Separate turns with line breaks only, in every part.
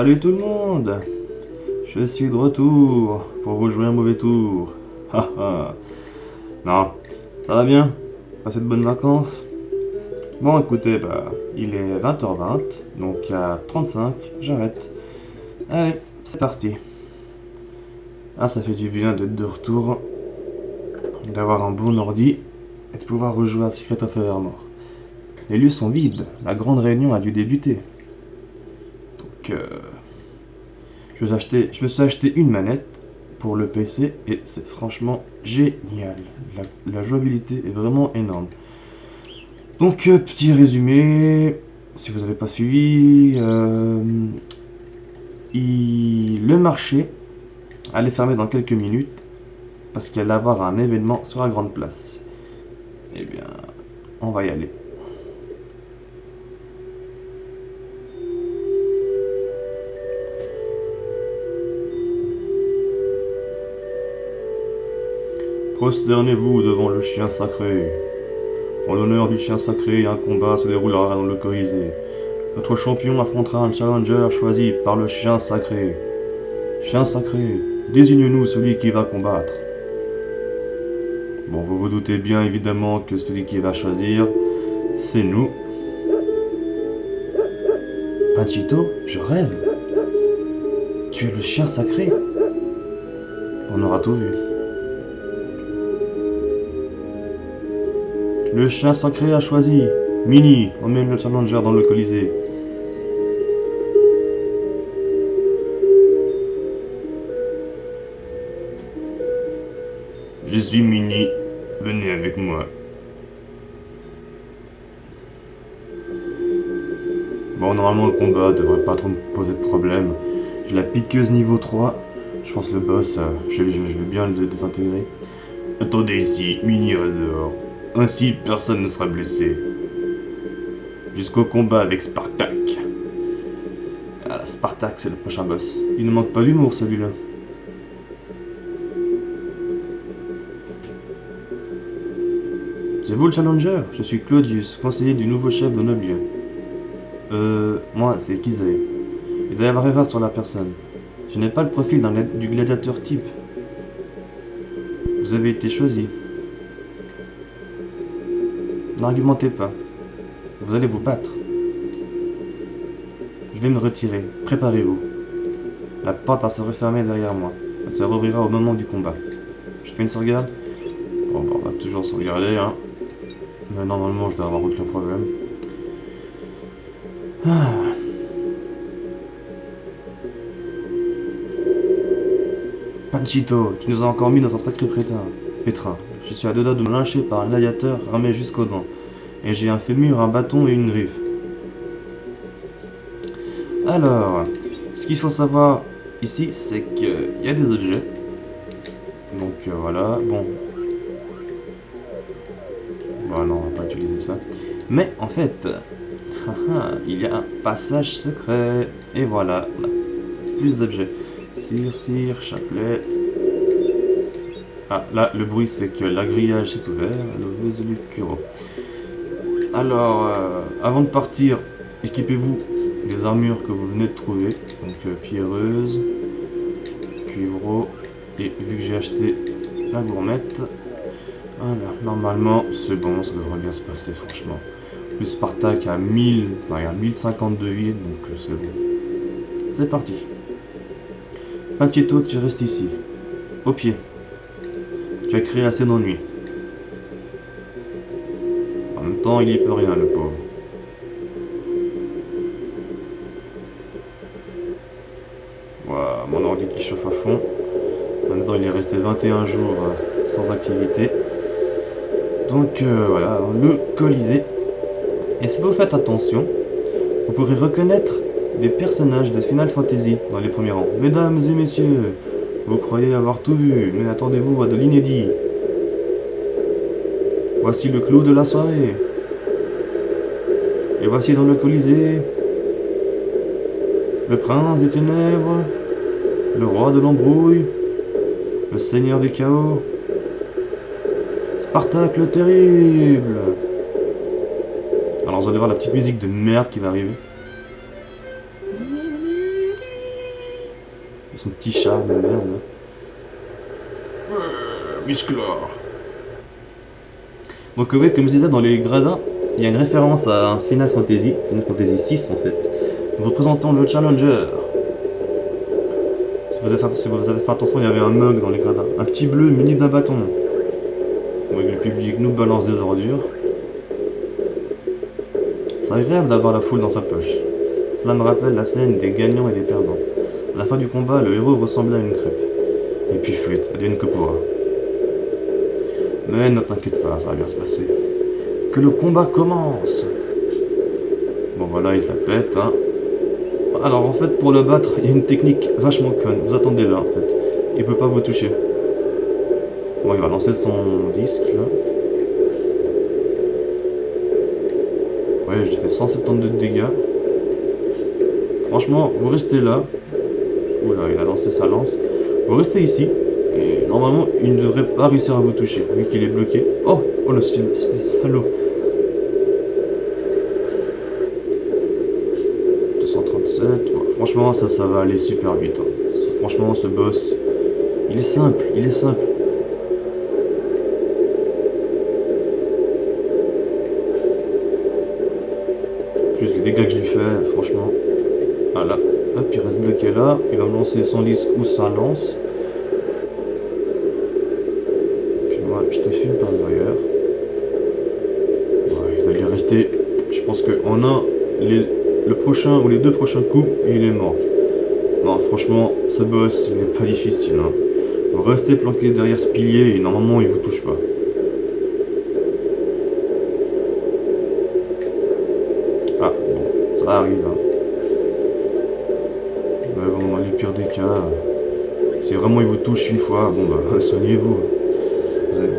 Salut tout le monde. Je suis de retour pour vous jouer un mauvais tour. Haha. Non, ça va bien? Passez de bonnes vacances? Bon écoutez, il est 20h20, donc à 35, j'arrête. Allez, c'est parti. Ah, ça fait du bien d'être de retour, d'avoir un bon ordi et de pouvoir rejouer à Secret of Evermore. Les lieux sont vides, la grande réunion a dû débuter. Donc, je me suis acheté une manette pour le PC et c'est franchement génial. La jouabilité est vraiment énorme. Donc, petit résumé, si vous n'avez pas suivi, le marché allait fermer dans quelques minutes parce qu'il allait avoir un événement sur la grande place. Eh bien, on va y aller. Prosternez-vous devant le chien sacré. En l'honneur du chien sacré, un combat se déroulera dans le Colisée. Notre champion affrontera un challenger choisi par le chien sacré. Chien sacré, désigne-nous celui qui va combattre. Bon, vous vous doutez bien évidemment que celui qui va choisir, c'est nous. Panchito, je rêve. Tu es le chien sacré. On aura tout vu. Le chien sacré a choisi. Mini, emmène le challenger dans le Colisée. Je suis Mini, venez avec moi. Bon, normalement le combat devrait pas trop me poser de problème. J'ai la piqueuse niveau 3. Je pense le boss, je vais bien le désintégrer. Attendez ici, Mini Razor. Ainsi personne ne sera blessé. Jusqu'au combat avec Spartak. Ah, Spartak, c'est le prochain boss. Il ne manque pas d'humour celui-là. C'est vous le challenger? Je suis Claudius, conseiller du nouveau chef de Noblia. Moi, c'est Kizae. Il doit y avoir erreur sur la personne. Je n'ai pas le profil du gladiateur type. Vous avez été choisi. N'argumentez pas. Vous allez vous battre. Je vais me retirer. Préparez-vous. La porte va se refermer derrière moi. Elle se rouvrira au moment du combat. Je fais une sauvegarde. Bon, on va toujours sauvegarder, hein. Mais normalement, je dois avoir aucun problème. Ah. Panchito, tu nous as encore mis dans un sacré pétrin. Je suis à deux doigts de me lyncher par un gladiateur ramé jusqu'aux dents. Et j'ai un fémur, un bâton et une griffe. Alors, ce qu'il faut savoir ici, c'est qu'il y a des objets. Donc voilà, bon. Bon non, on va pas utiliser ça. Mais en fait, il y a un passage secret. Et voilà, on a plus d'objets. Cire, chapelet. Ah, là, le bruit, c'est que l'agrillage s'est ouvert. Le bureau. Alors, avant de partir, équipez-vous des armures que vous venez de trouver. Donc, pierreuse, cuivreau. Et vu que j'ai acheté la gourmette, voilà, normalement, c'est bon, ça devrait bien se passer, franchement. Plus Spartak à 1000, enfin, il y a 1050 de vie, donc c'est bon. C'est parti. Panchito, tu restes ici, au pied. Tu as créé assez d'ennuis. En même temps, il y peut rien, le pauvre. Voilà, mon ordi qui chauffe à fond. En même temps, il est resté 21 jours sans activité. Donc voilà, le Colisée. Et si vous faites attention, vous pourrez reconnaître des personnages de Final Fantasy dans les premiers rangs. Mesdames et messieurs, vous croyez avoir tout vu, mais attendez-vous à de l'inédit. Voici le clou de la soirée. Et voici dans le Colisée le prince des ténèbres, le roi de l'embrouille, le seigneur du chaos, Spartak le terrible. Alors vous allez voir la petite musique de merde qui va arriver. son petit charme de merde. Musclor. Donc oui, comme je disais, dans les gradins, il y a une référence à un Final Fantasy 6 en fait, représentant le Challenger. Si vous avez fait attention, il y avait un mug dans les gradins, un petit bleu muni d'un bâton. Donc le public nous balance des ordures. C'est agréable d'avoir la foule dans sa poche. Cela me rappelle la scène des gagnants et des perdants. À la fin du combat, le héros ressemblait à une crêpe. Et puis flûte, advienne que pourra. Mais ne t'inquiète pas, ça va bien se passer. Que le combat commence. Bon voilà, il se la pète, hein. Alors en fait, pour le battre, il y a une technique vachement conne. Vous attendez là, en fait. Il peut pas vous toucher. Bon, il va lancer son disque, là. Ouais, j'ai fait 172 de dégâts. Franchement, vous restez là. Oula, il a lancé sa lance. Vous restez ici. Et normalement, il ne devrait pas réussir à vous toucher, vu qu'il est bloqué. Oh, oh le salaud. 237. Bon, franchement, ça va aller super vite. Hein. Franchement, ce boss, il est simple, il est simple. Plus les dégâts que je lui fais, franchement. Voilà. Hop, il reste bloqué là. Il va me lancer son disque ou sa lance. Puis moi, je te filme par derrière. Ouais, il va lui rester. Je pense qu'en un, le prochain ou les deux prochains coups, il est mort. Non, franchement, ce boss, il n'est pas difficile. Hein. Vous restez planqué derrière ce pilier et normalement, il vous touche pas. Ah, bon, ça arrive. Hein. Mais bon, dans les pires des cas, si vraiment il vous touche une fois, bon bah, soignez-vous.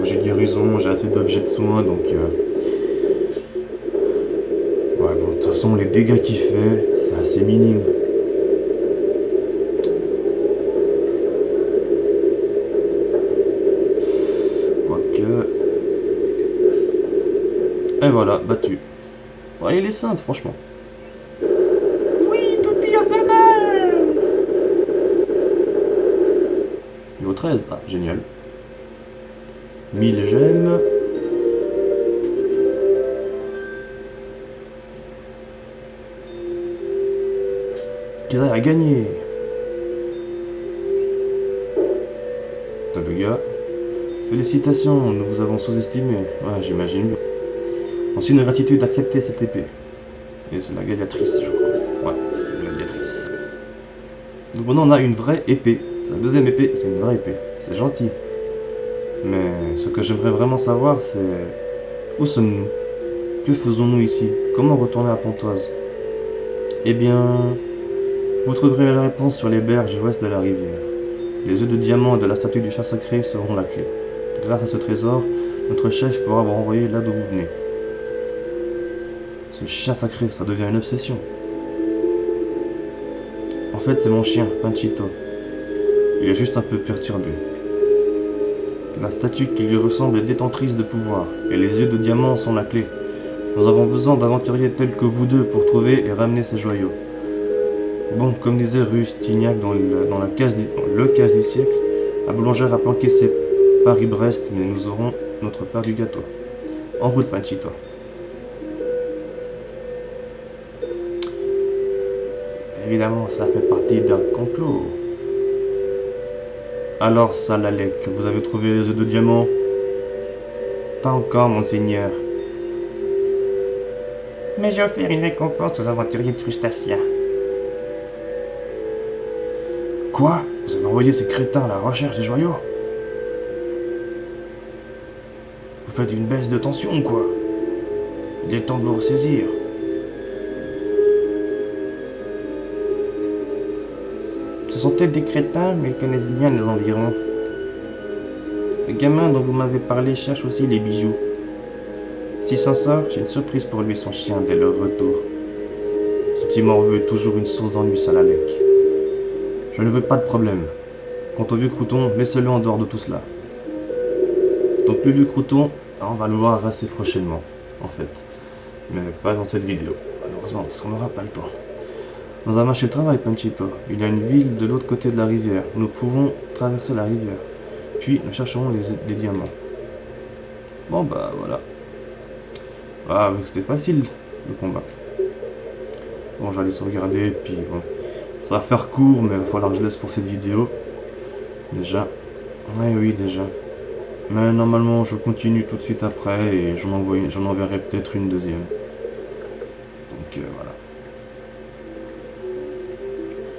J'ai guérison, j'ai assez d'objets de soins, donc... Ouais, bon, de toute façon, les dégâts qu'il fait, c'est assez minime. Quoique... Et voilà, battu. Ouais, il est simple, franchement.
Oui, Toupie a fait mal.
Niveau 13, ah, génial. 1000 gemmes. Qu'ils aillent à gagner. Le gars. Félicitations, nous vous avons sous-estimé. Ouais, j'imagine bien. En signe de gratitude, d'accepter cette épée. Et c'est la gladiatrice, je crois. Ouais, la gladiatrice. Donc maintenant, on a une vraie épée. C'est la deuxième épée, c'est une vraie épée. C'est gentil. Mais ce que j'aimerais vraiment savoir, c'est... Où sommes-nous? Que faisons-nous ici? Comment retourner à Pontoise? Eh bien... Vous trouverez la réponse sur les berges ouest de la rivière. Les œufs de diamant de la statue du chat sacré seront la clé. Grâce à ce trésor, notre chef pourra vous renvoyer là d'où vous venez. Ce chien sacré, ça devient une obsession. En fait, c'est mon chien, Panchito. Il est juste un peu perturbé. La statue qui lui ressemble est détentrice de pouvoir, et les yeux de diamant sont la clé. Nous avons besoin d'aventuriers tels que vous deux pour trouver et ramener ces joyaux. Bon, comme disait Rustignac dans le case du siècle, la boulangère a planqué ses Paris-Brest, mais nous aurons notre part du gâteau. En route, Panchito. Évidemment, ça fait partie d'un complot. Alors, Salalek, vous avez trouvé les œufs de diamant? Pas encore, monseigneur.
Mais j'ai offert une récompense aux aventuriers de crustacés.
Quoi? Vous avez envoyé ces crétins à la recherche des joyaux? Vous faites une baisse de tension, quoi? Il est temps de vous ressaisir.
Ce sont peut-être des crétins, mais ils connaissent bien les environs. Le gamin dont vous m'avez parlé cherche aussi les bijoux. S'il s'en sort, j'ai une surprise pour lui et son chien dès leur retour. Ce petit morveux est toujours une source d'ennui, Salalek. Je ne veux pas de problème. Quant au vieux crouton, laissez-le en dehors de tout cela. Donc le vieux crouton, on va le voir assez prochainement, en fait. Mais pas dans cette vidéo, malheureusement, parce qu'on n'aura pas le temps. Dans un marché de travail, Panchito. Il y a une ville de l'autre côté de la rivière. Nous pouvons traverser la rivière. Puis nous chercherons les diamants. Bon bah voilà. Ah, vu que c'était facile le combat. Bon, j'allais sauvegarder, puis bon. Ça va faire court, mais il va falloir que je laisse pour cette vidéo. Déjà. Ouais, oui, déjà. Mais normalement, je continue tout de suite après et j'en enverrai peut-être une deuxième. Donc voilà.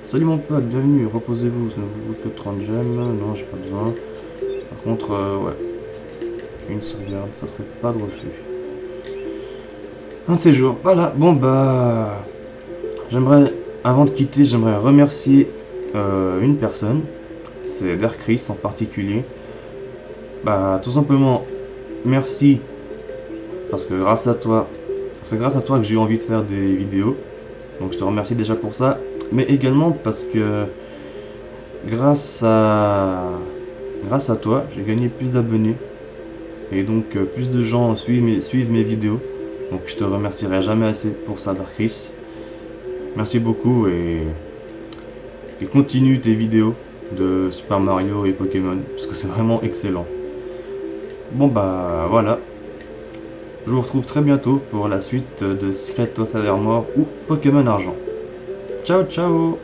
Salut mon pote, bienvenue, reposez-vous, ça ne vous coûte que 30 gemmes. Non, j'ai pas besoin. Par contre, ouais. Une sauvegarde, ça serait pas de refus. Un de ces jours. Voilà, bon bah. J'aimerais, avant de quitter, j'aimerais remercier une personne. C'est Darkris en particulier. Bah, tout simplement, merci. Parce que grâce à toi, c'est grâce à toi que j'ai eu envie de faire des vidéos. Donc je te remercie déjà pour ça. Mais également parce que grâce à toi, j'ai gagné plus d'abonnés. Et donc plus de gens suivent mes vidéos. Donc je te remercierai jamais assez pour ça, Darkris. Merci beaucoup et continue tes vidéos de Super Mario et Pokémon. Parce que c'est vraiment excellent. Bon bah voilà. Je vous retrouve très bientôt pour la suite de Secret of Evermore ou Pokémon Argent. Ciao ciao.